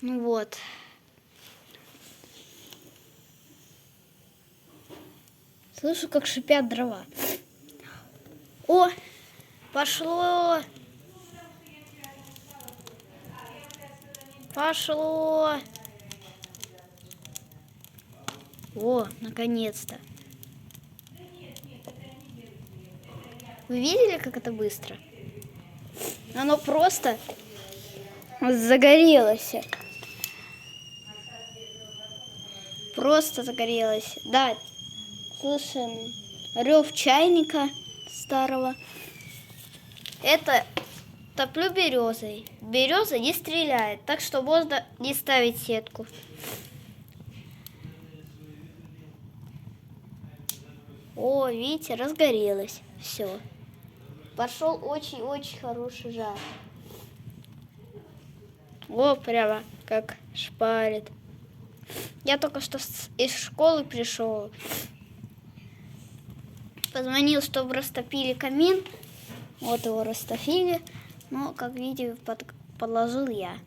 Ну вот. Слышу, как шипят дрова. О, пошло. Пошло. О, наконец-то. Вы видели, как это быстро? Оно просто загорелось. Просто загорелось. Да, слышим рев чайника старого. Это топлю березой. Береза не стреляет, так что можно не ставить сетку. О, видите, разгорелось. Все. Пошел очень-очень хороший жар. О, прямо как шпарит. Я только что из школы пришел. Позвонил, чтобы растопили камин. Вот его растопили. Но, как видите, подложил я.